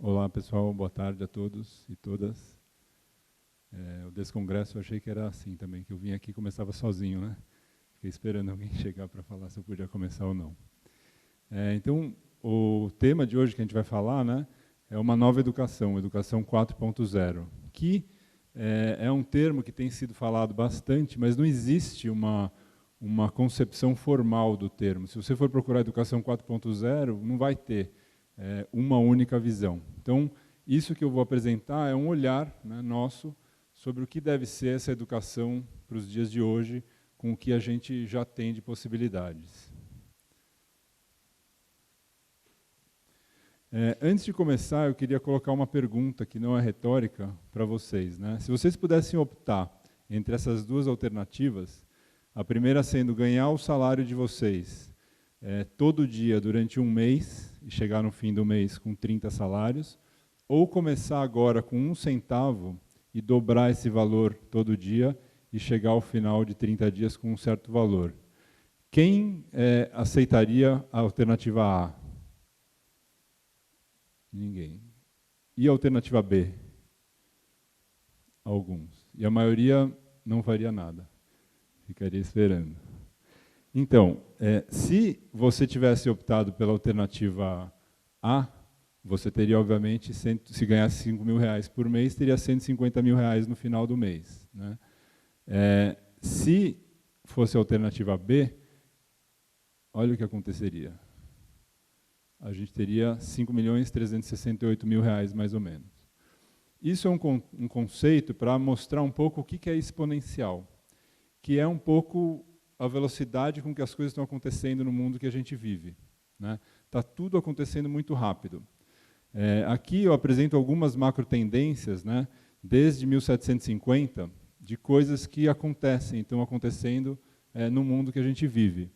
Olá, pessoal. Boa tarde a todos e todas. O Descongresso eu achei que era assim também, que eu vim aqui e começava sozinho, né? Fiquei esperando alguém chegar para falar se eu podia começar ou não. Então, o tema de hoje que a gente vai falar, né, é uma nova educação, Educação 4.0, que é um termo que tem sido falado bastante, mas não existe uma concepção formal do termo. Se você for procurar Educação 4.0, não vai ter uma única visão. Então, isso que eu vou apresentar é um olhar, né, nosso sobre o que deve ser essa educação para os dias de hoje, com o que a gente já tem de possibilidades. Antes de começar, eu queria colocar uma pergunta que não é retórica para vocês, né? Se vocês pudessem optar entre essas duas alternativas, a primeira sendo ganhar o salário de vocês todo dia durante um mês e chegar no fim do mês com 30 salários, ou começar agora com 1 centavo e dobrar esse valor todo dia e chegar ao final de 30 dias com um certo valor. Quem aceitaria a alternativa A? Ninguém. E a alternativa B? Alguns. E a maioria não faria nada. Ficaria esperando. Então, se você tivesse optado pela alternativa A, você teria, obviamente, se ganhasse 5 mil reais por mês, teria 150 mil reais no final do mês, né? Se fosse a alternativa B, olha o que aconteceria. A gente teria 5.368.000 reais, mais ou menos. Isso é um conceito para mostrar um pouco o que é exponencial, que é um pouco a velocidade com que as coisas estão acontecendo no mundo que a gente vive, né? Está tudo acontecendo muito rápido. Aqui eu apresento algumas macro tendências, né, desde 1750, de coisas que acontecem, estão acontecendo no mundo que a gente vive.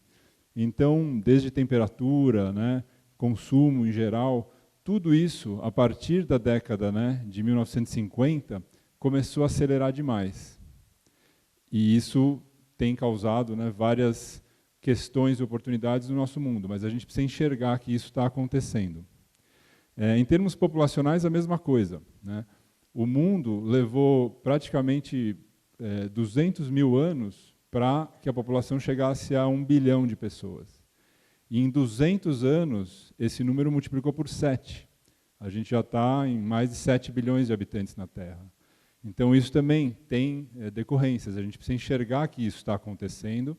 Então, desde temperatura, né, consumo em geral, tudo isso, a partir da década, né, de 1950, começou a acelerar demais. E isso tem causado, né, várias questões e oportunidades no nosso mundo, mas a gente precisa enxergar que isso está acontecendo. Em termos populacionais, a mesma coisa, né? O mundo levou praticamente 200 mil anos para que a população chegasse a 1 bilhão de pessoas. E em 200 anos, esse número multiplicou por 7. A gente já está em mais de 7 bilhões de habitantes na Terra. Então, isso também tem decorrências. A gente precisa enxergar que isso está acontecendo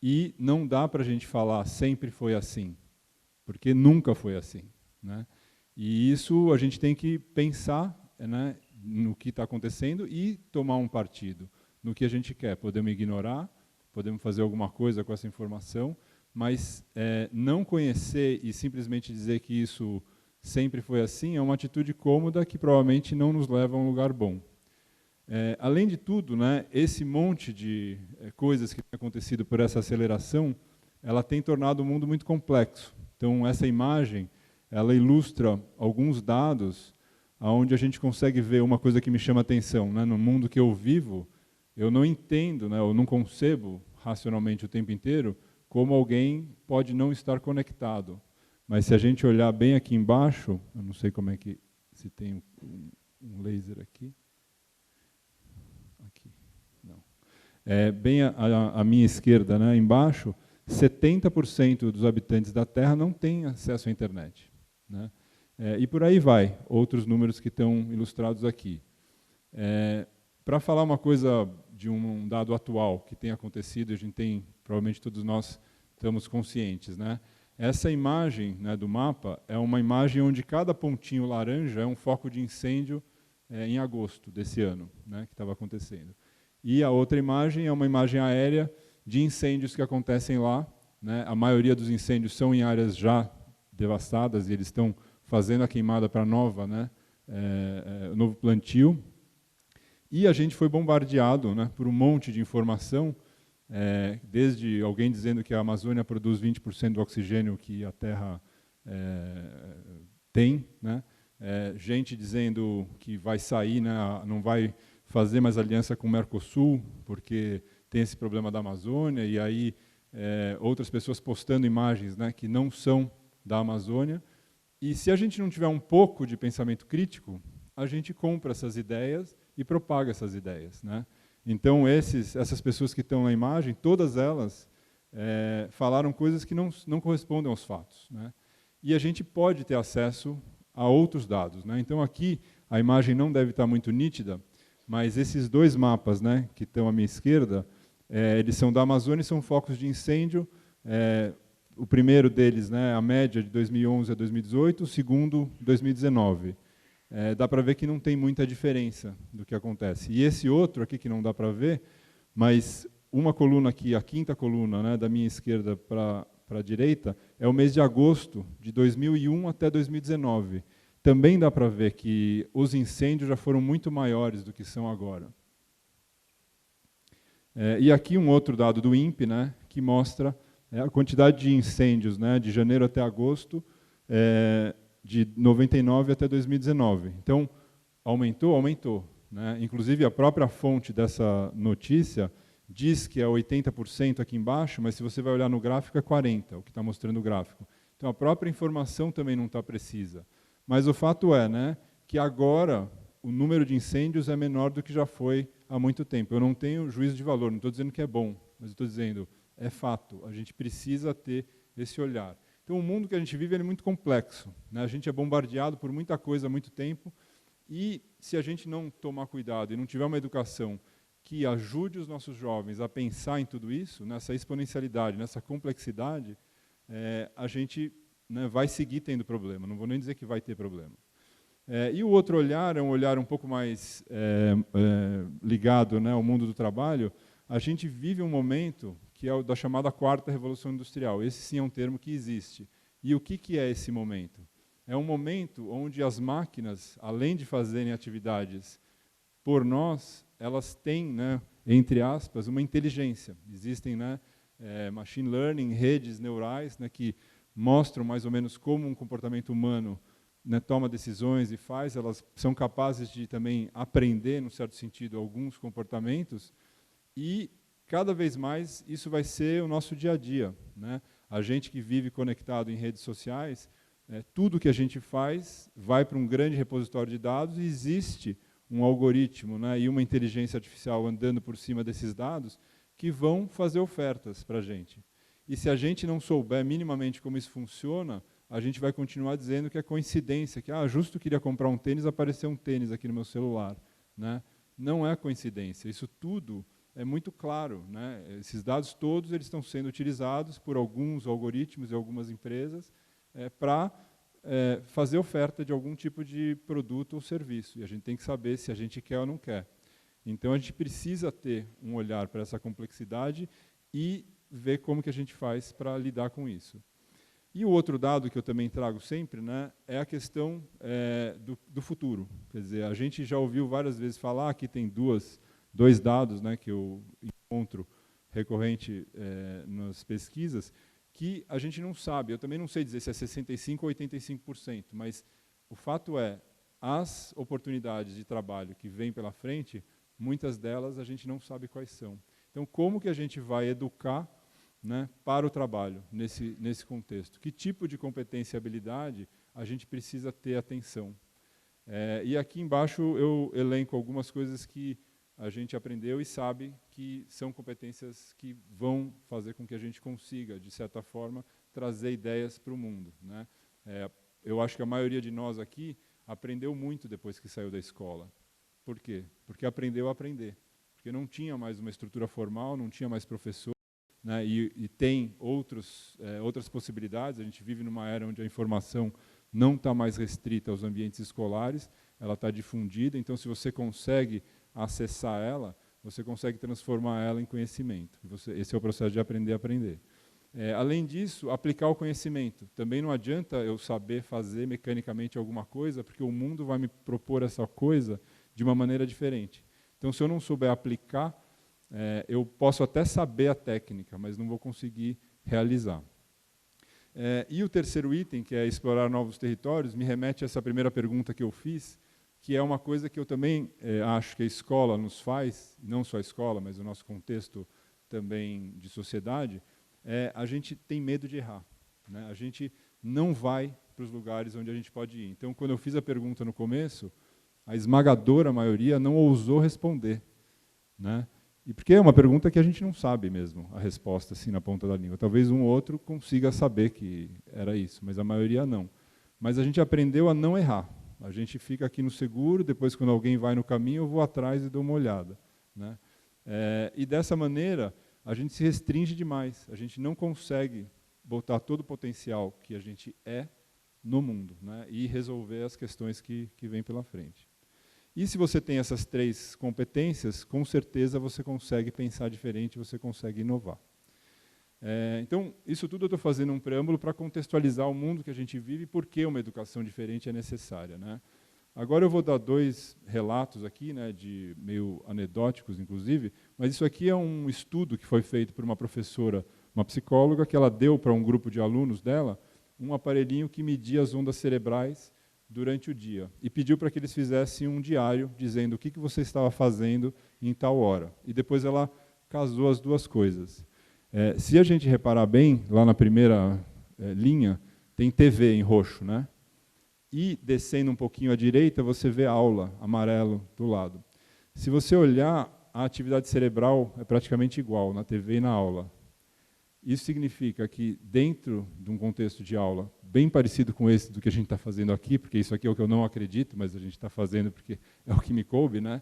e não dá para a gente falar sempre foi assim, porque nunca foi assim, né? E isso a gente tem que pensar, né, no que está acontecendo e tomar um partido no que a gente quer. Podemos ignorar, podemos fazer alguma coisa com essa informação, mas não conhecer e simplesmente dizer que isso sempre foi assim é uma atitude cômoda que provavelmente não nos leva a um lugar bom. Além de tudo, né, esse monte de coisas que tem acontecido por essa aceleração, ela tem tornado o mundo muito complexo. Então, essa imagem, ela ilustra alguns dados onde a gente consegue ver uma coisa que me chama a atenção, né? No mundo que eu vivo, eu não entendo, né, eu não concebo racionalmente o tempo inteiro como alguém pode não estar conectado. Mas se a gente olhar bem aqui embaixo, eu não sei como é que, se tem um laser aqui. Aqui, não. Bem à minha esquerda, né, embaixo, 70% dos habitantes da Terra não têm acesso à internet, né? E por aí vai, outros números que estão ilustrados aqui. Para falar uma coisa de um dado atual que tem acontecido, a gente tem, provavelmente todos nós estamos conscientes, né? Essa imagem, né, do mapa é uma imagem onde cada pontinho laranja é um foco de incêndio em agosto desse ano, né, que estava acontecendo. E a outra imagem é uma imagem aérea de incêndios que acontecem lá, né? A maioria dos incêndios são em áreas já devastadas e eles estão fazendo a queimada para nova, né, novo plantio. E a gente foi bombardeado, né, por um monte de informação, desde alguém dizendo que a Amazônia produz 20% do oxigênio que a Terra tem, né, gente dizendo que vai sair, né, não vai fazer mais aliança com o Mercosul, porque tem esse problema da Amazônia, e aí outras pessoas postando imagens, né, que não são da Amazônia. E se a gente não tiver um pouco de pensamento crítico, a gente compra essas ideias e propaga essas ideias, né? Então, essas pessoas que estão na imagem, todas elas falaram coisas que não correspondem aos fatos, né? E a gente pode ter acesso a outros dados, né? Então, aqui, a imagem não deve estar muito nítida, mas esses dois mapas, né, que estão à minha esquerda, eles são da Amazônia e são focos de incêndio. O primeiro deles, né, a média de 2011 a 2018, o segundo, 2019. Dá para ver que não tem muita diferença do que acontece. E esse outro aqui, que não dá para ver, mas uma coluna aqui, a quinta coluna, né, da minha esquerda para a direita, é o mês de agosto de 2001 até 2019. Também dá para ver que os incêndios já foram muito maiores do que são agora. E aqui um outro dado do INPE, né, que mostra a quantidade de incêndios, né, de janeiro até agosto, de 99 até 2019. Então, aumentou? Aumentou, né? Inclusive, a própria fonte dessa notícia diz que é 80% aqui embaixo, mas se você vai olhar no gráfico, é 40%, o que está mostrando o gráfico. Então, a própria informação também não está precisa. Mas o fato é, né, que agora o número de incêndios é menor do que já foi há muito tempo. Eu não tenho juízo de valor, não estou dizendo que é bom, mas estou dizendo, é fato, a gente precisa ter esse olhar. Então, o mundo que a gente vive é muito complexo, né? A gente é bombardeado por muita coisa há muito tempo, e se a gente não tomar cuidado e não tiver uma educação que ajude os nossos jovens a pensar em tudo isso, nessa exponencialidade, nessa complexidade, a gente, né, vai seguir tendo problema, não vou nem dizer que vai ter problema. E o outro olhar é um olhar um pouco mais ligado, né, ao mundo do trabalho. A gente vive um momento que é o da chamada quarta revolução industrial. Esse sim é um termo que existe. E o que é esse momento? É um momento onde as máquinas, além de fazerem atividades por nós, elas têm, né, entre aspas, uma inteligência. Existem, né, machine learning, redes neurais, né, que mostram mais ou menos como um comportamento humano, né, toma decisões e faz. Elas são capazes de também aprender, num certo sentido, alguns comportamentos, e cada vez mais isso vai ser o nosso dia a dia, né? A gente que vive conectado em redes sociais, tudo que a gente faz vai para um grande repositório de dados e existe um algoritmo, né, e uma inteligência artificial andando por cima desses dados que vão fazer ofertas para a gente. E se a gente não souber minimamente como isso funciona, a gente vai continuar dizendo que é coincidência, que justo queria comprar um tênis, apareceu um tênis aqui no meu celular, né? Não é coincidência, isso tudo é muito claro, né? Esses dados todos eles estão sendo utilizados por alguns algoritmos e algumas empresas para fazer oferta de algum tipo de produto ou serviço. E a gente tem que saber se a gente quer ou não quer. Então, a gente precisa ter um olhar para essa complexidade e ver como que a gente faz para lidar com isso. E o outro dado que eu também trago sempre, né, é a questão do futuro. Quer dizer, a gente já ouviu várias vezes falar, aqui tem dois dados, né, que eu encontro recorrente nas pesquisas, que a gente não sabe. Eu também não sei dizer se é 65% ou 85%, mas o fato é, as oportunidades de trabalho que vêm pela frente, muitas delas a gente não sabe quais são. Então, como que a gente vai educar, né, para o trabalho nesse contexto? Que tipo de competência e habilidade a gente precisa ter atenção? E aqui embaixo eu elenco algumas coisas que a gente aprendeu e sabe que são competências que vão fazer com que a gente consiga, de certa forma, trazer ideias para o mundo, né? Eu acho que a maioria de nós aqui aprendeu muito depois que saiu da escola. Por quê? Porque aprendeu a aprender. Porque não tinha mais uma estrutura formal, não tinha mais professor, né? E tem outras possibilidades. A gente vive numa era onde a informação não está mais restrita aos ambientes escolares, ela está difundida. Então, se você consegue acessar ela, você consegue transformar ela em conhecimento. Esse é o processo de aprender a aprender. Além disso, aplicar o conhecimento. Também não adianta eu saber fazer mecanicamente alguma coisa, porque o mundo vai me propor essa coisa de uma maneira diferente. Então, se eu não souber aplicar, eu posso até saber a técnica, mas não vou conseguir realizar. E o terceiro item, que é explorar novos territórios, me remete a essa primeira pergunta que eu fiz, que é uma coisa que eu também acho que a escola nos faz, não só a escola, mas o nosso contexto também de sociedade, a gente tem medo de errar, né? A gente não vai para os lugares onde a gente pode ir. Então, quando eu fiz a pergunta no começo, a esmagadora maioria não ousou responder, né? E porque é uma pergunta que a gente não sabe mesmo a resposta assim na ponta da língua. Talvez um ou outro consiga saber que era isso, mas a maioria não. Mas a gente aprendeu a não errar. A gente fica aqui no seguro, depois quando alguém vai no caminho, eu vou atrás e dou uma olhada, né? E dessa maneira, a gente se restringe demais. A gente não consegue botar todo o potencial que a gente é no mundo, né? E resolver as questões que vêm pela frente. E se você tem essas 3 competências, com certeza você consegue pensar diferente, você consegue inovar. Então, isso tudo eu estou fazendo um preâmbulo para contextualizar o mundo que a gente vive e por que uma educação diferente é necessária, né? Agora eu vou dar 2 relatos aqui, né, meio anedóticos, inclusive, mas isso aqui é um estudo que foi feito por uma professora, uma psicóloga, que ela deu para um grupo de alunos dela um aparelhinho que media as ondas cerebrais durante o dia e pediu para que eles fizessem um diário dizendo o que você estava fazendo em tal hora. E depois ela casou as 2 coisas. Se a gente reparar bem, lá na primeira linha, tem TV em roxo, né? E descendo um pouquinho à direita, você vê aula, amarelo, do lado. Se você olhar, a atividade cerebral é praticamente igual na TV e na aula. Isso significa que, dentro de um contexto de aula bem parecido com esse do que a gente está fazendo aqui, porque isso aqui é o que eu não acredito, mas a gente está fazendo porque é o que me coube, né?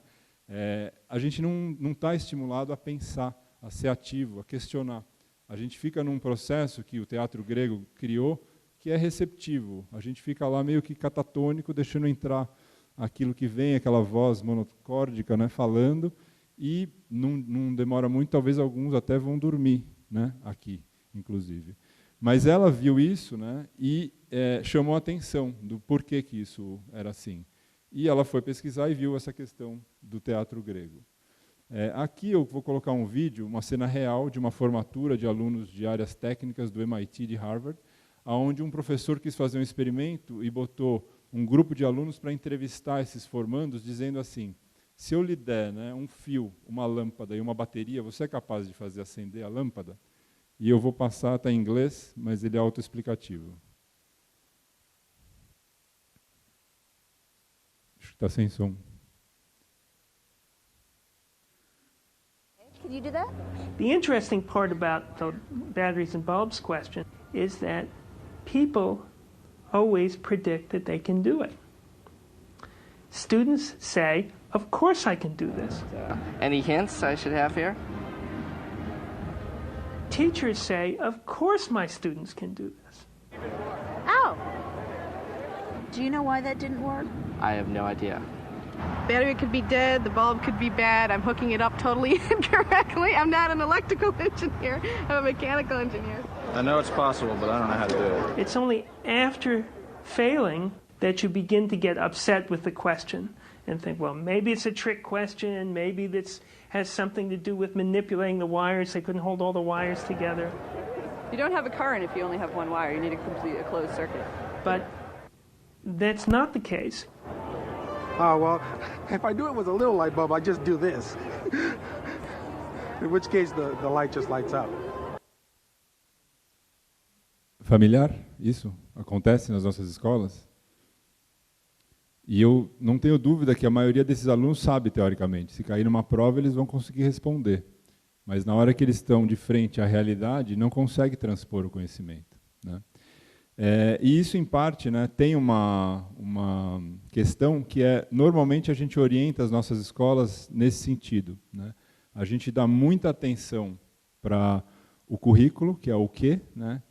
A gente não está estimulado a pensar, a ser ativo, a questionar. A gente fica num processo que o teatro grego criou, que é receptivo. A gente fica lá meio que catatônico, deixando entrar aquilo que vem, aquela voz monocórdica, né, falando, e não demora muito, talvez alguns até vão dormir, né, aqui, inclusive. Mas ela viu isso, né, e chamou a atenção do porquê que isso era assim. E ela foi pesquisar e viu essa questão do teatro grego. Aqui eu vou colocar um vídeo, uma cena real de uma formatura de alunos de áreas técnicas do MIT de Harvard, onde um professor quis fazer um experimento e botou um grupo de alunos para entrevistar esses formandos, dizendo assim: se eu lhe der, né, um fio, uma lâmpada e uma bateria, você é capaz de fazer acender a lâmpada? E eu vou passar, está em inglês, mas ele é autoexplicativo. Acho que está sem som. Can you do that? The interesting part about the batteries and bulbs question is that people always predict that they can do it. Students say, of course I can do this. Any hints I should have here? Teachers say, of course my students can do this. Ow! Do you know why that didn't work? I have no idea. Battery could be dead, the bulb could be bad, I'm hooking it up totally incorrectly. I'm not an electrical engineer, I'm a mechanical engineer. I know it's possible, but I don't know how to do it. It's only after failing that you begin to get upset with the question and think, well, maybe it's a trick question, maybe this has something to do with manipulating the wires, they couldn't hold all the wires together. You don't have a current if you only have one wire, you need to complete a closed circuit. But that's not the case. Oh, well, if I do it with a little light bulb, I just do this. In which case, the light just lights up. Familiar? Isso acontece nas nossas escolas? E eu não tenho dúvida que a maioria desses alunos sabe, teoricamente. Se cair numa prova, eles vão conseguir responder. Mas na hora que eles estão de frente à realidade, não consegue transpor o conhecimento, né? E isso, em parte, né, tem uma questão que normalmente a gente orienta as nossas escolas nesse sentido, né? A gente dá muita atenção para o currículo, que é o quê, né?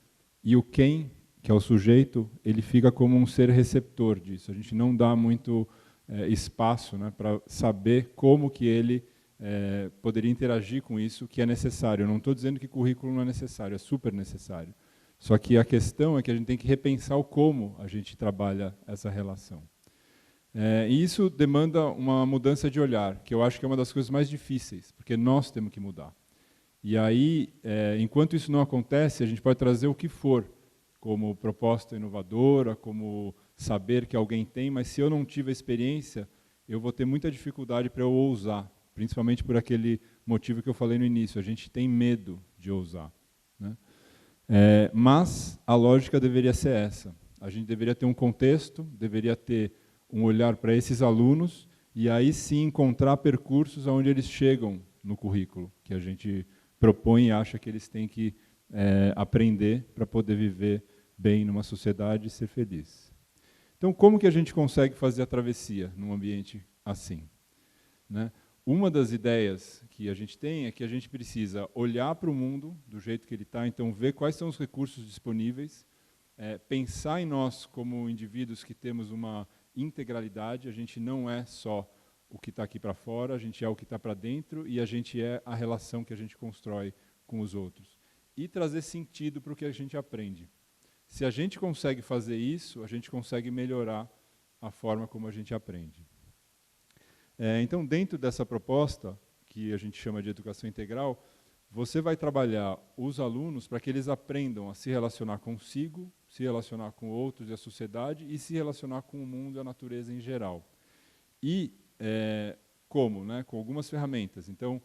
E o quem, que é o sujeito, ele fica como um ser receptor disso. A gente não dá muito espaço, né, para saber como que ele poderia interagir com isso, que é necessário. Eu não estou dizendo que currículo não é necessário, é super necessário. Só que a questão é que a gente tem que repensar o como a gente trabalha essa relação. E isso demanda uma mudança de olhar, que eu acho que é uma das coisas mais difíceis, porque nós temos que mudar. E aí, enquanto isso não acontece, a gente pode trazer o que for, como proposta inovadora, como saber que alguém tem, mas se eu não tive a experiência, eu vou ter muita dificuldade para eu ousar, principalmente por aquele motivo que eu falei no início, a gente tem medo de ousar, né? Mas a lógica deveria ser essa. A gente deveria ter um contexto, deveria ter um olhar para esses alunos e aí sim encontrar percursos onde eles chegam no currículo, que a gente propõe e acha que eles têm que aprender para poder viver bem numa sociedade e ser feliz. Então, como que a gente consegue fazer a travessia num ambiente assim? Né? Uma das ideias que a gente tem é que a gente precisa olhar para o mundo do jeito que ele está, então ver quais são os recursos disponíveis, pensar em nós como indivíduos que temos uma integralidade, a gente não é só o que está aqui para fora, a gente é o que está para dentro e a gente é a relação que a gente constrói com os outros. E trazer sentido para o que a gente aprende. Se a gente consegue fazer isso, a gente consegue melhorar a forma como a gente aprende. Então, dentro dessa proposta, que a gente chama de educação integral, você vai trabalhar os alunos para que eles aprendam a se relacionar consigo, se relacionar com outros e a sociedade, e se relacionar com o mundo e a natureza em geral. E como? Né? Com algumas ferramentas. Então,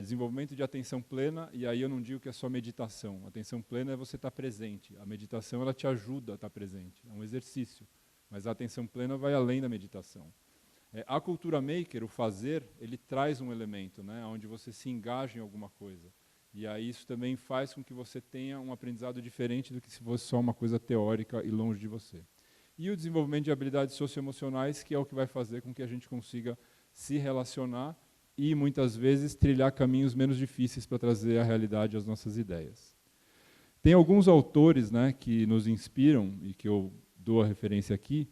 desenvolvimento de atenção plena, e aí eu não digo que é só meditação. Atenção plena é você estar presente. A meditação ela te ajuda a estar presente. É um exercício. Mas a atenção plena vai além da meditação. A cultura maker, o fazer, ele traz um elemento, né, onde você se engaja em alguma coisa. E aí isso também faz com que você tenha um aprendizado diferente do que se fosse só uma coisa teórica e longe de você. E o desenvolvimento de habilidades socioemocionais, que é o que vai fazer com que a gente consiga se relacionar e, muitas vezes, trilhar caminhos menos difíceis para trazer a realidade às nossas ideias. Tem alguns autores, né, que nos inspiram, e que eu dou a referência aqui,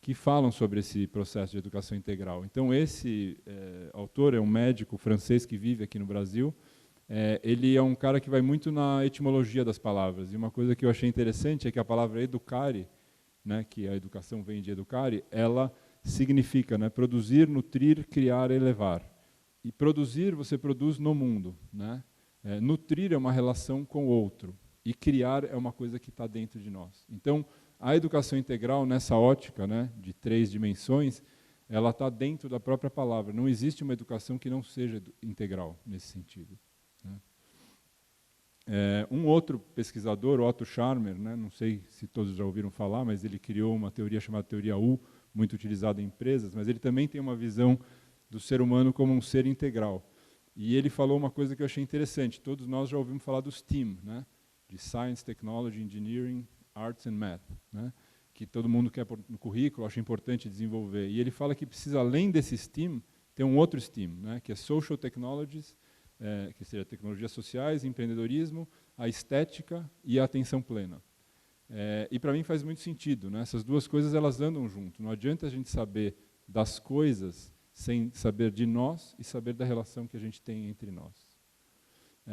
que falam sobre esse processo de educação integral. Então, esse autor é um médico francês que vive aqui no Brasil. Ele é um cara que vai muito na etimologia das palavras. E uma coisa que eu achei interessante é que a palavra educare, né, que a educação vem de educare, ela significa, né, produzir, nutrir, criar, elevar. E produzir, você produz no mundo. Né? Nutrir é uma relação com o outro. E criar é uma coisa que está dentro de nós. Então, a educação integral, nessa ótica, né, de 3 dimensões, ela está dentro da própria palavra. Não existe uma educação que não seja integral, nesse sentido. Né? Um outro pesquisador, Otto Scharmer, né, não sei se todos já ouviram falar, mas ele criou uma teoria chamada teoria U, muito utilizada em empresas, mas ele também tem uma visão do ser humano como um ser integral. E ele falou uma coisa que eu achei interessante. Todos nós já ouvimos falar dos STEAM, né, de Science, Technology, Engineering, Arts and Math, né, que todo mundo quer no currículo, acha importante desenvolver. E ele fala que precisa, além desse STEAM, ter um outro STEAM, né, que é Social Technologies, que seria tecnologias sociais, empreendedorismo, a estética e a atenção plena. E para mim faz muito sentido. Né, essas duas coisas elas andam junto. Não adianta a gente saber das coisas sem saber de nós e saber da relação que a gente tem entre nós.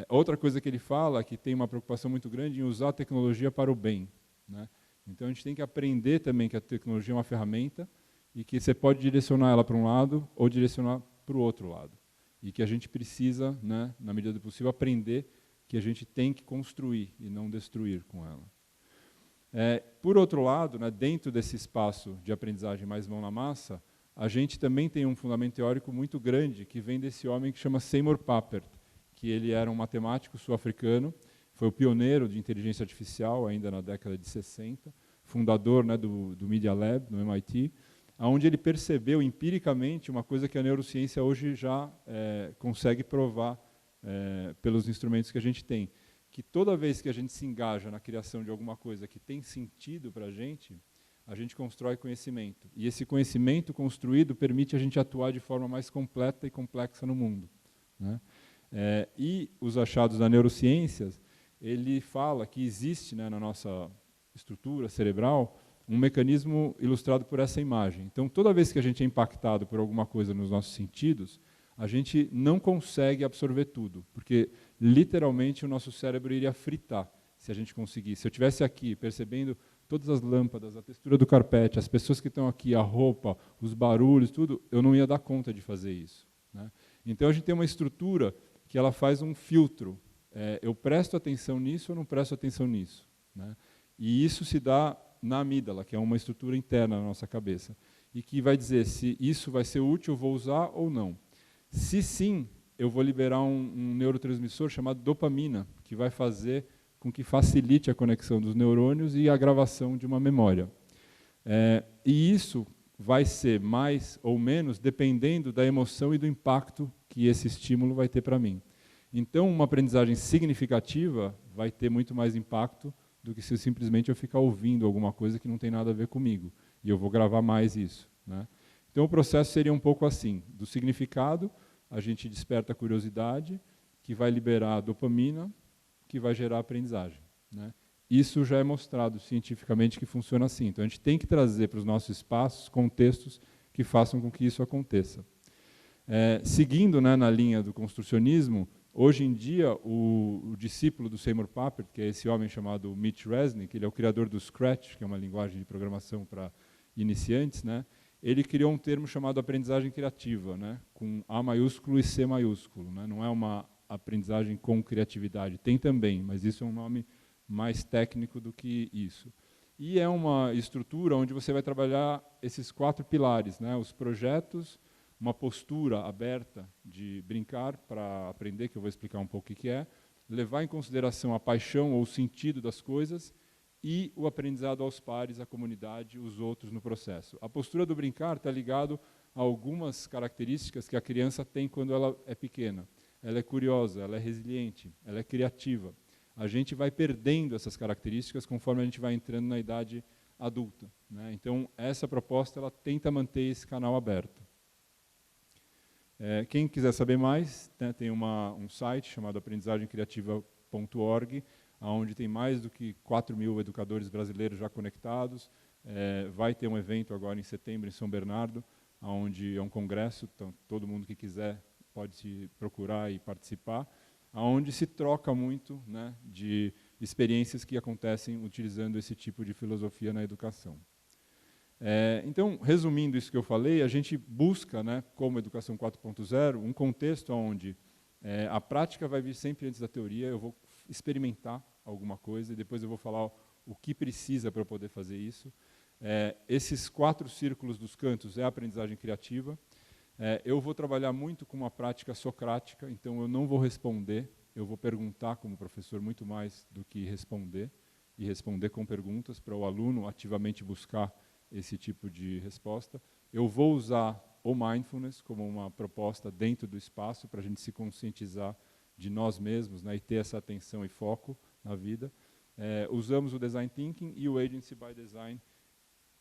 Outra coisa que ele fala, que tem uma preocupação muito grande em usar a tecnologia para o bem. Né? Então a gente tem que aprender também que a tecnologia é uma ferramenta e que você pode direcionar ela para um lado ou direcionar para o outro lado. E que a gente precisa, né, na medida do possível, aprender que a gente tem que construir e não destruir com ela. Por outro lado, né, dentro desse espaço de aprendizagem mais mão na massa, a gente também tem um fundamento teórico muito grande que vem desse homem que chama Seymour Papert, que ele era um matemático sul-africano, foi o pioneiro de inteligência artificial ainda na década de 60, fundador, né, do Media Lab, no MIT, onde ele percebeu empiricamente uma coisa que a neurociência hoje já consegue provar pelos instrumentos que a gente tem, que toda vez que a gente se engaja na criação de alguma coisa que tem sentido para a gente constrói conhecimento. E esse conhecimento construído permite a gente atuar de forma mais completa e complexa no mundo. Né? E os achados da neurociência, ele fala que existe, né, na nossa estrutura cerebral um mecanismo ilustrado por essa imagem. Então, toda vez que a gente é impactado por alguma coisa nos nossos sentidos, a gente não consegue absorver tudo, porque literalmente o nosso cérebro iria fritar se a gente conseguisse. Se eu estivesse aqui percebendo todas as lâmpadas, a textura do carpete, as pessoas que estão aqui, a roupa, os barulhos, tudo, eu não ia dar conta de fazer isso. Né? Então a gente tem uma estrutura que ela faz um filtro. Eu presto atenção nisso ou não presto atenção nisso? Né? E isso se dá na amígdala, que é uma estrutura interna na nossa cabeça, e que vai dizer se isso vai ser útil, eu vou usar ou não. Se sim, eu vou liberar um neurotransmissor chamado dopamina, que vai fazer com que facilite a conexão dos neurônios e a gravação de uma memória. E isso vai ser mais ou menos dependendo da emoção e do impacto que esse estímulo vai ter para mim. Então, uma aprendizagem significativa vai ter muito mais impacto do que se simplesmente eu ficar ouvindo alguma coisa que não tem nada a ver comigo. E eu vou gravar mais isso, né? Então, o processo seria um pouco assim. Do significado, a gente desperta a curiosidade, que vai liberar a dopamina, que vai gerar a aprendizagem, né? Isso já é mostrado cientificamente que funciona assim. Então, a gente tem que trazer para os nossos espaços contextos que façam com que isso aconteça. Seguindo, né, na linha do construcionismo, hoje em dia, o discípulo do Seymour Papert, que é esse homem chamado Mitch Resnick, ele é o criador do Scratch, que é uma linguagem de programação para iniciantes, né? Ele criou um termo chamado aprendizagem criativa, né, com A maiúsculo e C maiúsculo, né? Não é uma aprendizagem com criatividade, tem também, mas isso é um nome mais técnico do que isso. E é uma estrutura onde você vai trabalhar esses 4 pilares, né? Os projetos, uma postura aberta de brincar para aprender, que eu vou explicar um pouco o que é, levar em consideração a paixão ou o sentido das coisas e o aprendizado aos pares, à comunidade, os outros no processo. A postura do brincar está ligado a algumas características que a criança tem quando ela é pequena. Ela é curiosa, ela é resiliente, ela é criativa. A gente vai perdendo essas características conforme a gente vai entrando na idade adulta, né? Então, essa proposta ela tenta manter esse canal aberto. Quem quiser saber mais, né, tem um site chamado aprendizagemcriativa.org, onde tem mais do que 4.000 educadores brasileiros já conectados. Vai ter um evento agora em setembro em São Bernardo, onde é um congresso, então todo mundo que quiser pode se procurar e participar, onde se troca muito, né, de experiências que acontecem utilizando esse tipo de filosofia na educação. Então, resumindo isso que eu falei, a gente busca, né, como Educação 4.0, um contexto onde a prática vai vir sempre antes da teoria, eu vou experimentar alguma coisa e depois eu vou falar o que precisa para eu poder fazer isso. Esses 4 círculos dos cantos é a aprendizagem criativa. Eu vou trabalhar muito com uma prática socrática, então eu não vou responder, eu vou perguntar como professor muito mais do que responder, e responder com perguntas para o aluno ativamente buscar esse tipo de resposta. Eu vou usar o mindfulness como uma proposta dentro do espaço para a gente se conscientizar de nós mesmos, né, e ter essa atenção e foco na vida. Usamos o Design Thinking e o Agency by Design,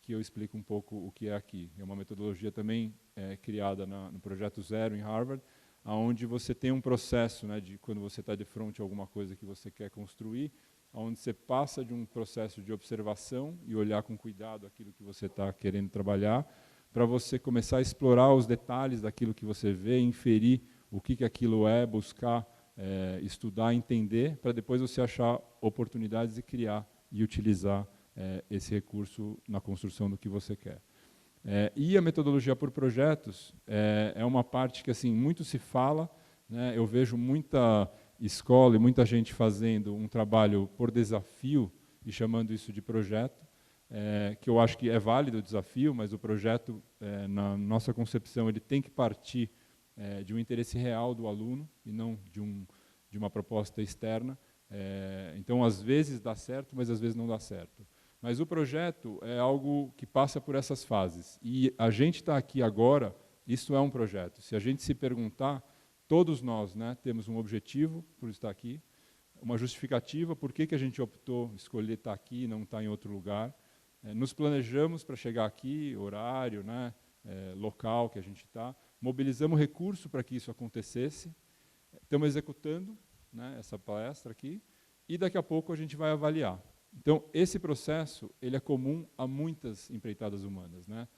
que eu explico um pouco o que é aqui. É uma metodologia também criada no Projeto Zero, em Harvard, onde você tem um processo, né, de quando você está de frente a alguma coisa que você quer construir, onde você passa de um processo de observação e olhar com cuidado aquilo que você está querendo trabalhar, para você começar a explorar os detalhes daquilo que você vê, inferir o que aquilo é, buscar estudar, entender, para depois você achar oportunidades de criar e utilizar esse recurso na construção do que você quer. E a metodologia por projetos é uma parte que assim muito se fala, né? Eu vejo muita escola e muita gente fazendo um trabalho por desafio e chamando isso de projeto, que eu acho que é válido o desafio, mas o projeto, na nossa concepção, ele tem que partir de um interesse real do aluno e não de uma proposta externa. Então, às vezes dá certo, mas às vezes não dá certo. Mas o projeto é algo que passa por essas fases. E a gente está aqui agora, isso é um projeto. Se a gente se perguntar, todos nós, né, temos um objetivo por estar aqui, uma justificativa, por que a gente optou escolher estar aqui e não estar em outro lugar. Nos planejamos para chegar aqui, horário, né, local que a gente está, mobilizamos recurso para que isso acontecesse, estamos executando, né, essa palestra aqui, e daqui a pouco a gente vai avaliar. Então, esse processo ele é comum a muitas empreitadas humanas, né?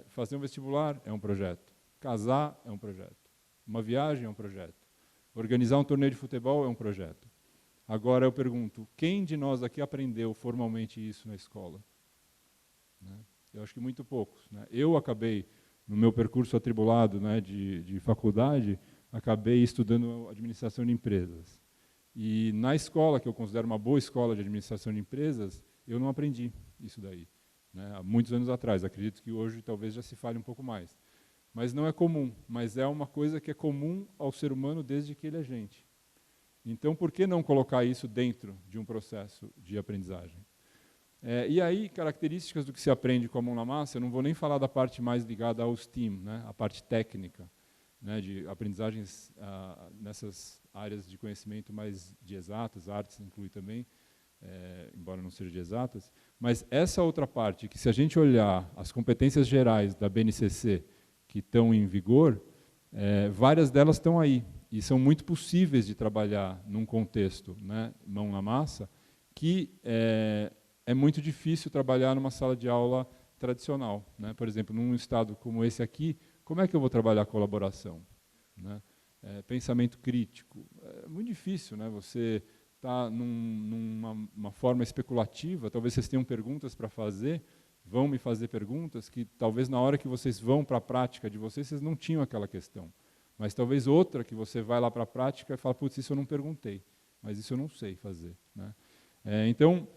Fazer um vestibular é um projeto, casar é um projeto, uma viagem é um projeto, organizar um torneio de futebol é um projeto. Agora eu pergunto, quem de nós aqui aprendeu formalmente isso na escola? Né? Eu acho que muito poucos, né? Eu acabei, no meu percurso atribulado, né, de faculdade, acabei estudando administração de empresas. E na escola, que eu considero uma boa escola de administração de empresas, eu não aprendi isso daí, né? Há muitos anos atrás. Acredito que hoje talvez já se fale um pouco mais. Mas não é comum, mas é uma coisa que é comum ao ser humano desde que ele é gente. Então, por que não colocar isso dentro de um processo de aprendizagem? E aí, características do que se aprende com a mão na massa, eu não vou nem falar da parte mais ligada ao STEAM, né, a parte técnica, né, de aprendizagens nessas áreas de conhecimento mais de exatas, artes inclui também, embora não seja de exatas, mas essa outra parte, que se a gente olhar as competências gerais da BNCC que estão em vigor, várias delas estão aí, e são muito possíveis de trabalhar num contexto, né, mão na massa, que é muito difícil trabalhar numa sala de aula tradicional, né? Por exemplo, num estado como esse aqui, como é que eu vou trabalhar a colaboração, né? Pensamento crítico, é muito difícil, né? Você está numa forma especulativa, talvez vocês tenham perguntas para fazer, vão me fazer perguntas que talvez na hora que vocês vão para a prática de vocês não tinham aquela questão. Mas talvez outra que você vai lá para a prática e fala, putz, isso eu não perguntei, mas isso eu não sei fazer, né? Então,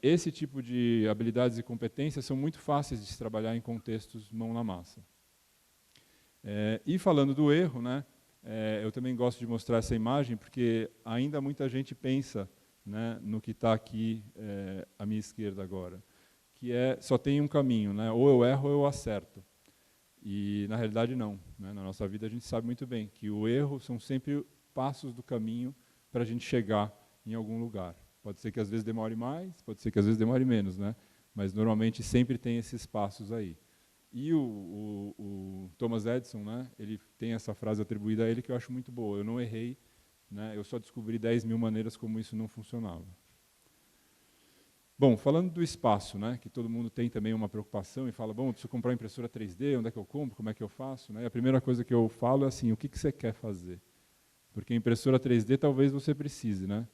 esse tipo de habilidades e competências são muito fáceis de se trabalhar em contextos mão na massa. E falando do erro, né, eu também gosto de mostrar essa imagem, porque ainda muita gente pensa, né, no que está aqui à minha esquerda agora, que só tem um caminho, né, ou eu erro ou eu acerto. E, na realidade, não, né? Na nossa vida, a gente sabe muito bem que o erro são sempre passos do caminho para a gente chegar em algum lugar. Pode ser que, às vezes, demore mais, pode ser que, às vezes, demore menos, né? Mas, normalmente, sempre tem esses passos aí. E o Thomas Edison, né, ele tem essa frase atribuída a ele que eu acho muito boa. Eu não errei, né, eu só descobri 10.000 maneiras como isso não funcionava. Bom, falando do espaço, né, que todo mundo tem também uma preocupação e fala, bom, preciso comprar impressora 3D, onde é que eu compro, como é que eu faço? Né? E a primeira coisa que eu falo é assim, o que você quer fazer? Porque impressora 3D talvez você precise, né?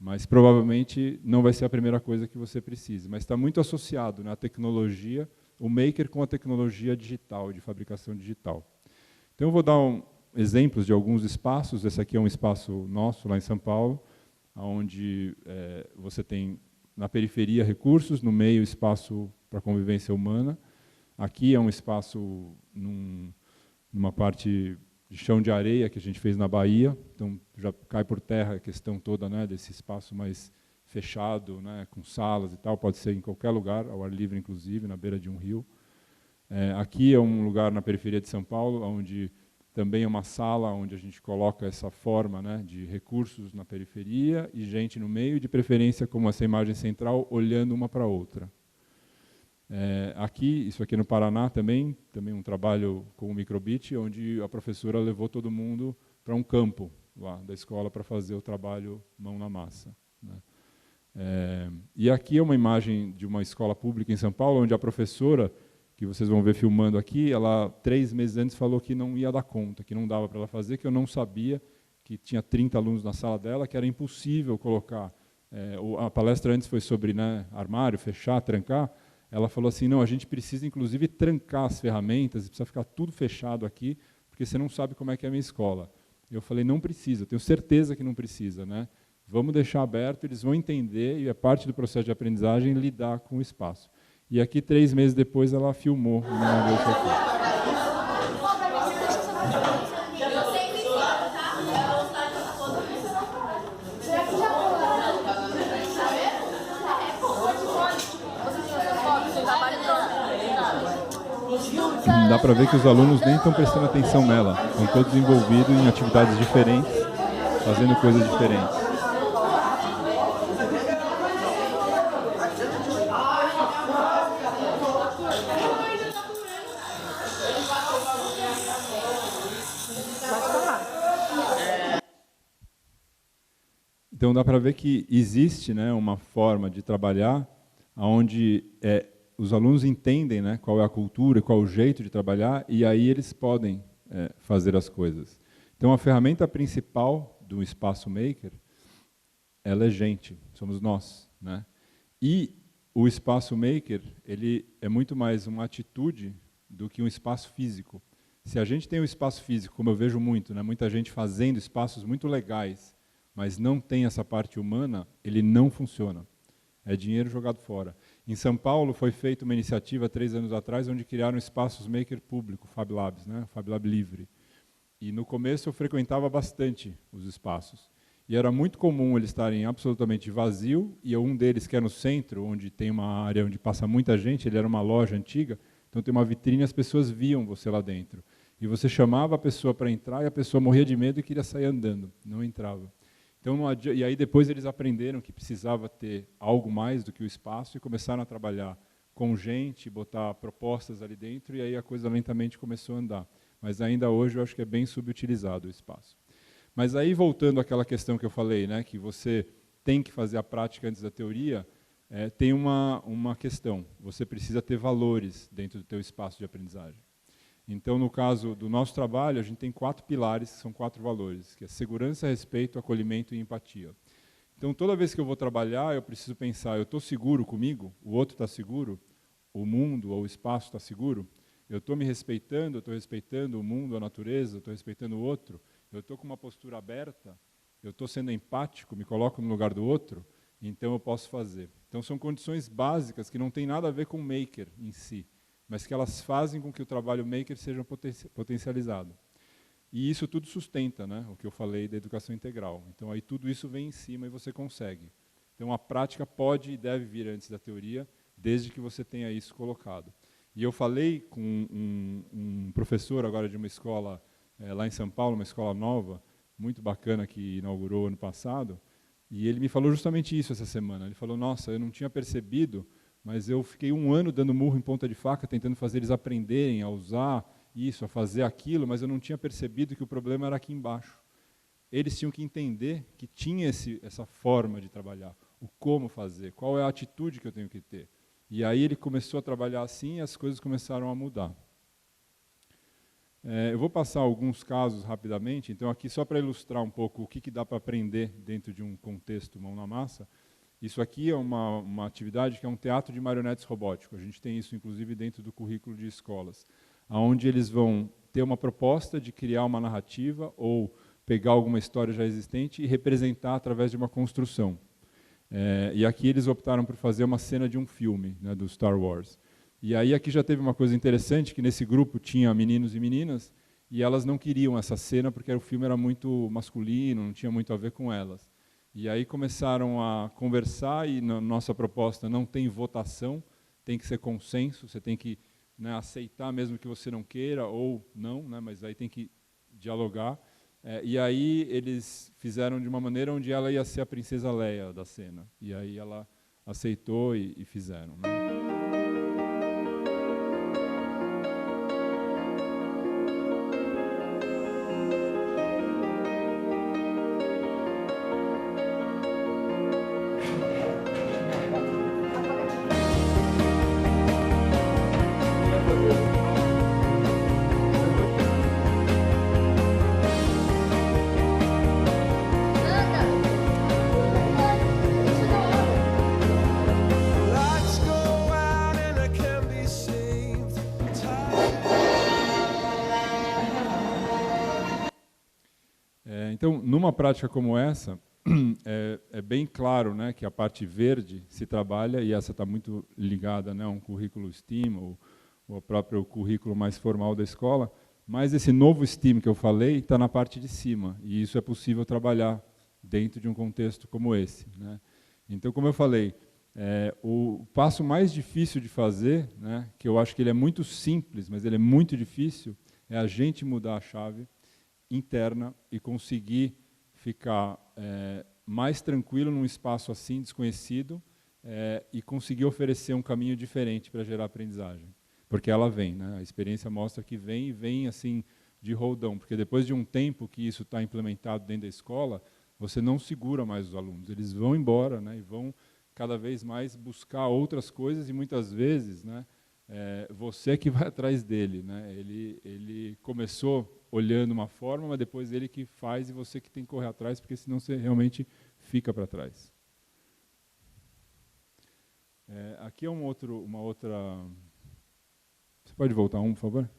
Mas provavelmente não vai ser a primeira coisa que você precise. Mas está muito associado, né, a tecnologia, o maker com a tecnologia digital, de fabricação digital. Então eu vou dar exemplos de alguns espaços. Esse aqui é um espaço nosso, lá em São Paulo, onde você tem na periferia recursos, no meio espaço para convivência humana. Aqui é um espaço numa parte de chão de areia que a gente fez na Bahia, então já cai por terra a questão toda, né, desse espaço mais fechado, né, com salas e tal, pode ser em qualquer lugar, ao ar livre inclusive, na beira de um rio. Aqui é um lugar na periferia de São Paulo, onde também é uma sala onde a gente coloca essa forma, né, de recursos na periferia e gente no meio, de preferência como essa imagem central, olhando uma para a outra. Aqui, isso aqui no Paraná também um trabalho com o Microbit, onde a professora levou todo mundo para um campo lá da escola para fazer o trabalho mão na massa, né. E aqui é uma imagem de uma escola pública em São Paulo, onde a professora, que vocês vão ver filmando aqui, ela 3 meses antes falou que não ia dar conta, que não dava para ela fazer, que eu não sabia, que tinha 30 alunos na sala dela, que era impossível colocar. A palestra antes foi sobre, né, armário, fechar, trancar. Ela falou assim, não, a gente precisa inclusive trancar as ferramentas, precisa ficar tudo fechado aqui, porque você não sabe como é que é a minha escola. Eu falei, não precisa, eu tenho certeza que não precisa, né? Vamos deixar aberto, eles vão entender, e é parte do processo de aprendizagem lidar com o espaço. E aqui, 3 meses depois, ela filmou o meu negócio aqui. Dá para ver que os alunos nem estão prestando atenção nela, estão todos envolvidos em atividades diferentes, fazendo coisas diferentes. Então dá para ver que existe, né, uma forma de trabalhar onde os alunos entendem, né, qual é a cultura, qual é o jeito de trabalhar, e aí eles podem fazer as coisas. Então a ferramenta principal do Espaço Maker, ela é gente, somos nós, né? E o Espaço Maker, ele é muito mais uma atitude do que um espaço físico. Se a gente tem um espaço físico, como eu vejo muito, né, muita gente fazendo espaços muito legais, mas não tem essa parte humana, ele não funciona. É dinheiro jogado fora. Em São Paulo foi feita uma iniciativa 3 anos atrás, onde criaram espaços maker público, Fab Labs, né? Fab Lab livre. E no começo eu frequentava bastante os espaços. E era muito comum eles estarem absolutamente vazio, e um deles, que é no centro, onde tem uma área onde passa muita gente, ele era uma loja antiga, então tem uma vitrine e as pessoas viam você lá dentro. E você chamava a pessoa para entrar e a pessoa morria de medo e queria sair andando, não entrava. Então, e aí depois eles aprenderam que precisava ter algo mais do que o espaço e começaram a trabalhar com gente, botar propostas ali dentro, e aí a coisa lentamente começou a andar. Mas ainda hoje eu acho que é bem subutilizado o espaço. Mas aí, voltando àquela questão que eu falei, né, que você tem que fazer a prática antes da teoria, tem uma questão. Você precisa ter valores dentro do teu espaço de aprendizagem. Então, no caso do nosso trabalho, a gente tem 4 pilares, que são 4 valores, que é segurança, respeito, acolhimento e empatia. Então, toda vez que eu vou trabalhar, eu preciso pensar, eu estou seguro comigo? O outro está seguro? O mundo ou o espaço está seguro? Eu estou me respeitando? Eu estou respeitando o mundo, a natureza? Eu estou respeitando o outro? Eu estou com uma postura aberta? Eu estou sendo empático? Me coloco no lugar do outro? Então, eu posso fazer. Então, são condições básicas que não tem nada a ver com o maker em si, mas que elas fazem com que o trabalho maker seja potencializado. E isso tudo sustenta, né, o que eu falei da educação integral. Então, aí tudo isso vem em cima e você consegue. Então, a prática pode e deve vir antes da teoria, desde que você tenha isso colocado. E eu falei com um professor agora de uma escola lá em São Paulo, uma escola nova, muito bacana, que inaugurou ano passado, e ele me falou justamente isso essa semana. Ele falou, nossa, eu não tinha percebido, mas eu fiquei 1 ano dando murro em ponta de faca, tentando fazer eles aprenderem a usar isso, a fazer aquilo, mas eu não tinha percebido que o problema era aqui embaixo. Eles tinham que entender que tinha essa forma de trabalhar, o como fazer, qual é a atitude que eu tenho que ter. E aí ele começou a trabalhar assim e as coisas começaram a mudar. Eu vou passar alguns casos rapidamente, então aqui só para ilustrar um pouco o que dá para aprender dentro de um contexto mão na massa. Isso aqui é uma atividade que é um teatro de marionetes robótico. A gente tem isso, inclusive, dentro do currículo de escolas, onde eles vão ter uma proposta de criar uma narrativa ou pegar alguma história já existente e representar através de uma construção. E aqui eles optaram por fazer uma cena de um filme, né, do Star Wars. E aí aqui já teve uma coisa interessante, que nesse grupo tinha meninos e meninas, e elas não queriam essa cena porque o filme era muito masculino, não tinha muito a ver com elas. E aí começaram a conversar, e na nossa proposta não tem votação, tem que ser consenso, você tem que, né, aceitar mesmo que você não queira, ou não, né, mas aí tem que dialogar. E aí eles fizeram de uma maneira onde ela ia ser a princesa Leia da cena. E aí ela aceitou e fizeram, né? Então, numa prática como essa, é bem claro, né, que a parte verde se trabalha, e essa está muito ligada, né, a um currículo STEAM, ou ao próprio currículo mais formal da escola, mas esse novo STEAM que eu falei está na parte de cima, e isso é possível trabalhar dentro de um contexto como esse, né. Então, como eu falei, o passo mais difícil de fazer, né, que eu acho que ele é muito simples, mas ele é muito difícil, é a gente mudar a chave interna e conseguir ficar mais tranquilo num espaço assim, desconhecido, e conseguir oferecer um caminho diferente para gerar aprendizagem. Porque ela vem, né? A experiência mostra que vem, e vem assim, de roldão, porque depois de um tempo que isso está implementado dentro da escola, você não segura mais os alunos, eles vão embora, né, e vão cada vez mais buscar outras coisas, e muitas vezes, né, você que vai atrás dele, né? Ele começou olhando uma forma, mas depois ele que faz e você que tem que correr atrás, porque senão você realmente fica para trás. Aqui é uma outra... Você pode voltar por favor?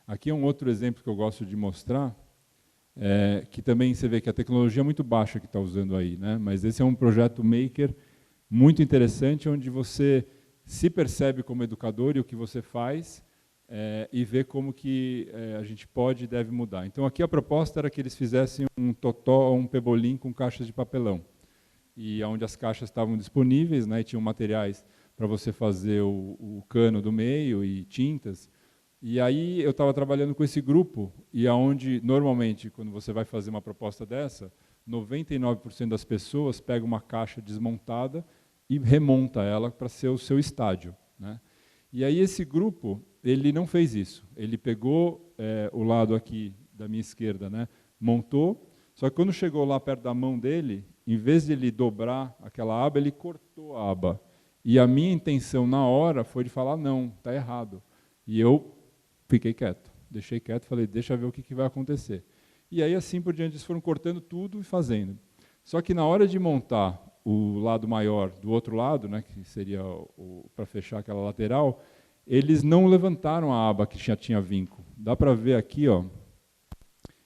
Aqui é um outro exemplo que eu gosto de mostrar, que também você vê que a tecnologia é muito baixa que está usando aí, né? Mas esse é um projeto maker muito interessante, onde você se percebe como educador e o que você faz e ver como que a gente pode e deve mudar. Então, aqui a proposta era que eles fizessem um totó ou um pebolim com caixas de papelão, e onde as caixas estavam disponíveis, né, e tinham materiais para você fazer o cano do meio e tintas. E aí eu estava trabalhando com esse grupo, e aonde normalmente, quando você vai fazer uma proposta dessa, 99% das pessoas pegam uma caixa desmontada e remonta ela para ser o seu estádio, né? E aí esse grupo, ele não fez isso. Ele pegou o lado aqui da minha esquerda, né, montou, só que quando chegou lá perto da mão dele, em vez de ele dobrar aquela aba, ele cortou a aba. E a minha intenção na hora foi de falar, não, está errado. E eu fiquei quieto, deixei quieto, falei, deixa eu ver o que vai acontecer. E aí, assim por diante, eles foram cortando tudo e fazendo. Só que na hora de montar o lado maior do outro lado, né, que seria para fechar aquela lateral, eles não levantaram a aba que já tinha vinco. Dá para ver aqui, ó,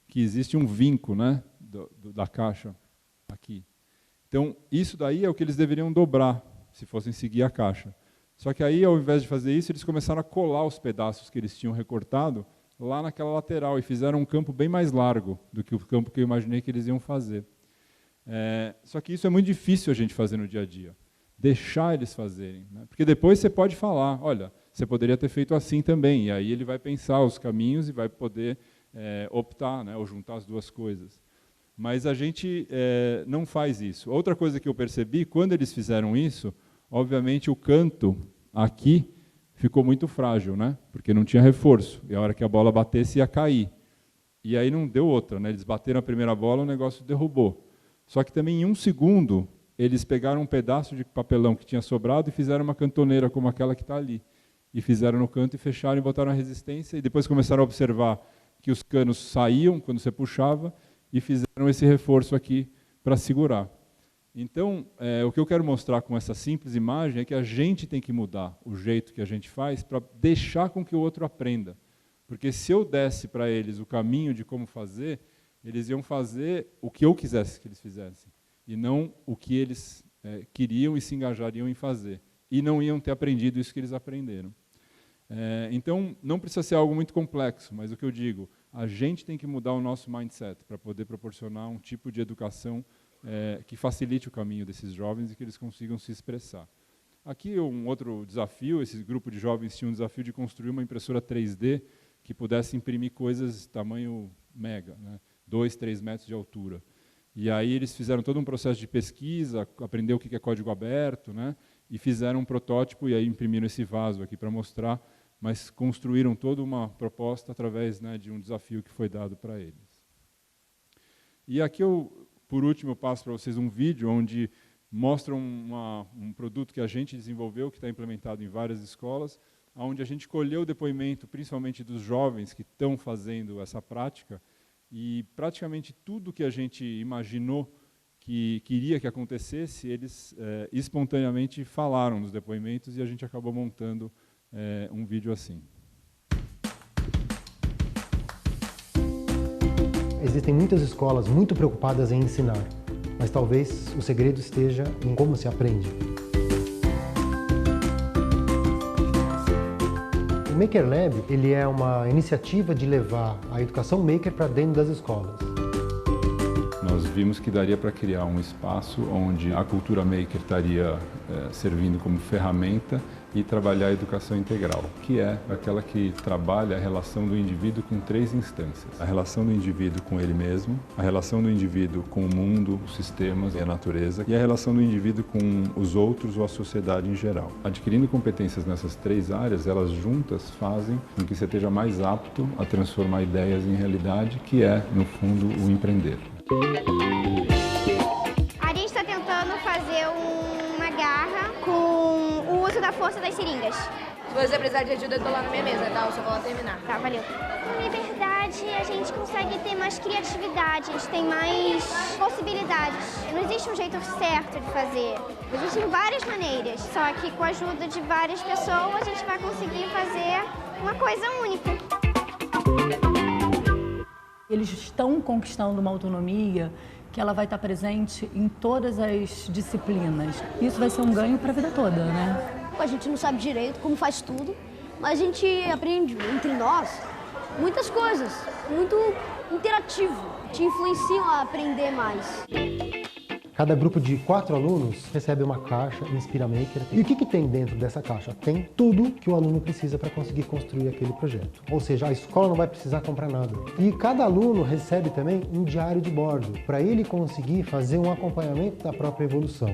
que existe um vinco, né, da caixa aqui. Então, isso daí é o que eles deveriam dobrar, se fossem seguir a caixa. Só que aí, ao invés de fazer isso, eles começaram a colar os pedaços que eles tinham recortado lá naquela lateral, e fizeram um campo bem mais largo do que o campo que eu imaginei que eles iam fazer. Só que isso é muito difícil a gente fazer no dia a dia, deixar eles fazerem, né? Porque depois você pode falar, olha, você poderia ter feito assim também, e aí ele vai pensar os caminhos e vai poder optar, né, ou juntar as duas coisas. Mas a gente não faz isso. Outra coisa que eu percebi, quando eles fizeram isso, obviamente o canto aqui ficou muito frágil, né? Porque não tinha reforço, e a hora que a bola batesse ia cair. E aí não deu outra, né? Eles bateram a primeira bola, o negócio derrubou. Só que também em um segundo, eles pegaram um pedaço de papelão que tinha sobrado e fizeram uma cantoneira como aquela que está ali. E fizeram no canto e fecharam e botaram a resistência, e depois começaram a observar que os canos saíam quando você puxava, e fizeram esse reforço aqui para segurar. Então, o que eu quero mostrar com essa simples imagem é que a gente tem que mudar o jeito que a gente faz para deixar com que o outro aprenda. Porque se eu desse para eles o caminho de como fazer, eles iam fazer o que eu quisesse que eles fizessem, e não o que eles queriam e se engajariam em fazer. E não iam ter aprendido isso que eles aprenderam. Então, não precisa ser algo muito complexo, mas o que eu digo, a gente tem que mudar o nosso mindset para poder proporcionar um tipo de educação que facilite o caminho desses jovens e que eles consigam se expressar. Aqui um outro desafio, esse grupo de jovens tinha um desafio de construir uma impressora 3D que pudesse imprimir coisas tamanho mega, né, 2, 3 metros de altura. E aí eles fizeram todo um processo de pesquisa, aprendeu o que é código aberto, né, e fizeram um protótipo, e aí imprimiram esse vaso aqui para mostrar, mas construíram toda uma proposta através, né, de um desafio que foi dado para eles. E aqui, por último, eu passo para vocês um vídeo onde mostra um produto que a gente desenvolveu, que está implementado em várias escolas, onde a gente colheu o depoimento, principalmente dos jovens que estão fazendo essa prática, e praticamente tudo que a gente imaginou que queria que acontecesse, eles espontaneamente falaram nos depoimentos, e a gente acabou montando um vídeo assim. Existem muitas escolas muito preocupadas em ensinar, mas talvez o segredo esteja em como se aprende. O Maker Lab ele é uma iniciativa de levar a educação maker para dentro das escolas. Nós vimos que daria para criar um espaço onde a cultura maker estaria servindo como ferramenta e trabalhar a educação integral, que é aquela que trabalha a relação do indivíduo com 3 instâncias. A relação do indivíduo com ele mesmo, a relação do indivíduo com o mundo, os sistemas e a natureza, e a relação do indivíduo com os outros ou a sociedade em geral. Adquirindo competências nessas 3 áreas, elas juntas fazem com que você esteja mais apto a transformar ideias em realidade, que é, no fundo, o empreender. A gente está tentando fazer uma garra com o uso da força das seringas. Se você precisar de ajuda, eu tô lá na minha mesa, tá? Eu só vou lá terminar. Tá, valeu. Com liberdade, a gente consegue ter mais criatividade, a gente tem mais possibilidades. Não existe um jeito certo de fazer. Existem várias maneiras, só que com a ajuda de várias pessoas, a gente vai conseguir fazer uma coisa única. Eles estão conquistando uma autonomia que ela vai estar presente em todas as disciplinas. Isso vai ser um ganho para a vida toda, né? A gente não sabe direito como faz tudo, mas a gente aprende entre nós muitas coisas, muito interativo, te influenciam a aprender mais. Cada grupo de 4 alunos recebe uma caixa Inspira Maker. E o que tem dentro dessa caixa? Tem tudo que o aluno precisa para conseguir construir aquele projeto. Ou seja, a escola não vai precisar comprar nada. E cada aluno recebe também um diário de bordo, para ele conseguir fazer um acompanhamento da própria evolução.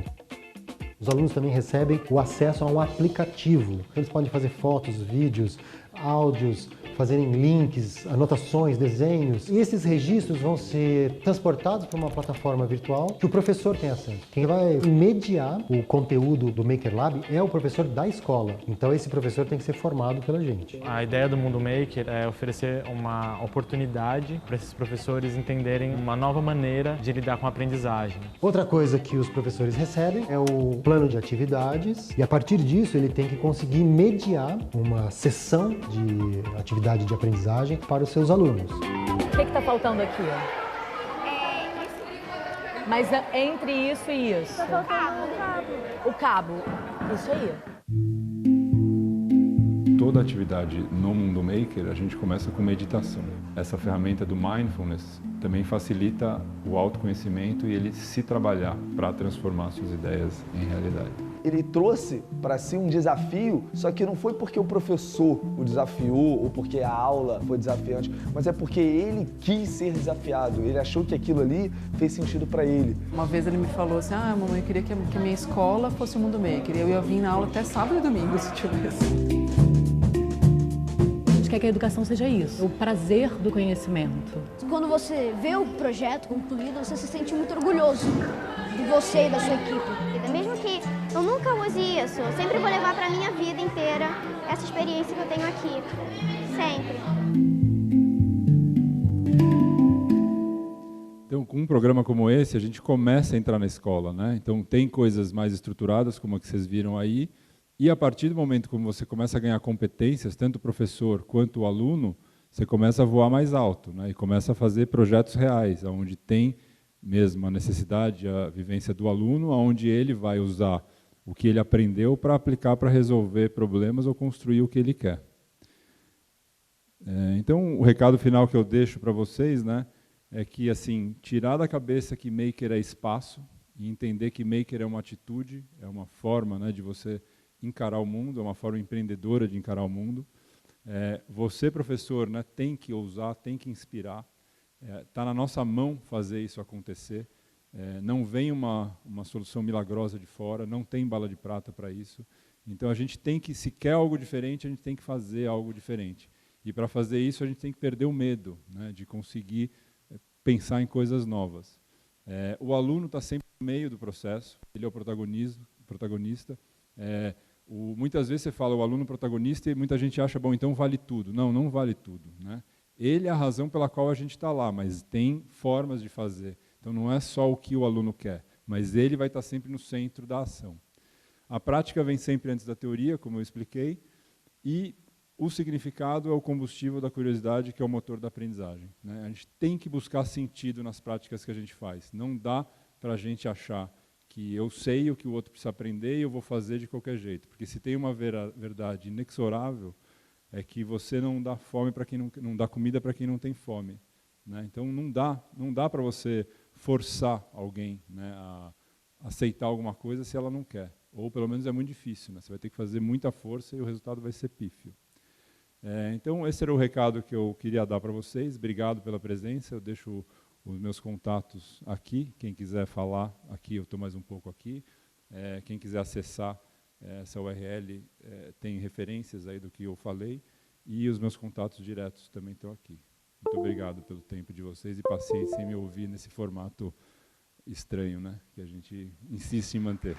Os alunos também recebem o acesso a um aplicativo. Eles podem fazer fotos, vídeos, áudios, fazerem links, anotações, desenhos. E esses registros vão ser transportados para uma plataforma virtual que o professor tem acesso. Quem vai mediar o conteúdo do Maker Lab é o professor da escola. Então esse professor tem que ser formado pela gente. A ideia do Mundo Maker é oferecer uma oportunidade para esses professores entenderem uma nova maneira de lidar com a aprendizagem. Outra coisa que os professores recebem é o plano de atividades e a partir disso ele tem que conseguir mediar uma sessão de atividade de aprendizagem para os seus alunos. O que está faltando aqui? Mas entre isso e isso? O cabo. Isso aí. Toda atividade no Mundo Maker, a gente começa com meditação. Essa ferramenta do Mindfulness também facilita o autoconhecimento e ele se trabalhar para transformar suas ideias em realidade. Ele trouxe para si um desafio, só que não foi porque o professor o desafiou ou porque a aula foi desafiante, mas é porque ele quis ser desafiado, ele achou que aquilo ali fez sentido para ele. Uma vez ele me falou assim, mamãe, eu queria que a minha escola fosse o Mundo Maker, eu ia vir na aula até sábado e domingo, se tivesse. A gente quer que a educação seja isso, o prazer do conhecimento. Quando você vê o projeto concluído, você se sente muito orgulhoso de você e da sua equipe. Mesmo que eu nunca use isso, eu sempre vou levar para a minha vida inteira essa experiência que eu tenho aqui. Sempre. Então, com um programa como esse, a gente começa a entrar na escola, né? Então, tem coisas mais estruturadas, como a que vocês viram aí, e a partir do momento que você começa a ganhar competências, tanto o professor quanto o aluno, você começa a voar mais alto, né? E começa a fazer projetos reais, onde tem mesmo a necessidade, a vivência do aluno, onde ele vai usar o que ele aprendeu para aplicar para resolver problemas ou construir o que ele quer. Então, o recado final que eu deixo para vocês, né, é que assim, tirar da cabeça que Maker é espaço e entender que Maker é uma atitude, é uma forma, né, de você encarar o mundo, é uma forma empreendedora de encarar o mundo. Você, professor, né, tem que ousar, tem que inspirar. Está na nossa mão fazer isso acontecer. Não vem uma solução milagrosa de fora, não tem bala de prata para isso. Então a gente tem que, se quer algo diferente, a gente tem que fazer algo diferente. E para fazer isso a gente tem que perder o medo, né, de conseguir pensar em coisas novas. O aluno está sempre no meio do processo, ele é o protagonista. Muitas vezes você fala o aluno protagonista e muita gente acha, bom, então vale tudo. Não, não vale tudo, né? Ele é a razão pela qual a gente está lá, mas tem formas de fazer. Então não é só o que o aluno quer, mas ele vai estar sempre no centro da ação. A prática vem sempre antes da teoria, como eu expliquei, e o significado é o combustível da curiosidade, que é o motor da aprendizagem, né? A gente tem que buscar sentido nas práticas que a gente faz. Não dá para a gente achar que eu sei o que o outro precisa aprender e eu vou fazer de qualquer jeito. Porque se tem uma verdade inexorável, é que você não dá fome para quem não dá comida para quem não tem fome, né? Então não dá para você forçar alguém, né, a aceitar alguma coisa se ela não quer. Ou pelo menos é muito difícil, né? Você vai ter que fazer muita força e o resultado vai ser pífio. Então esse era o recado que eu queria dar para vocês. Obrigado pela presença. Eu deixo os meus contatos aqui. Quem quiser falar aqui, eu estou mais um pouco aqui. Quem quiser acessar essa URL, tem referências aí do que eu falei, e os meus contatos diretos também estão aqui. Muito obrigado pelo tempo de vocês e paciência em me ouvir nesse formato estranho, né, que a gente insiste em manter.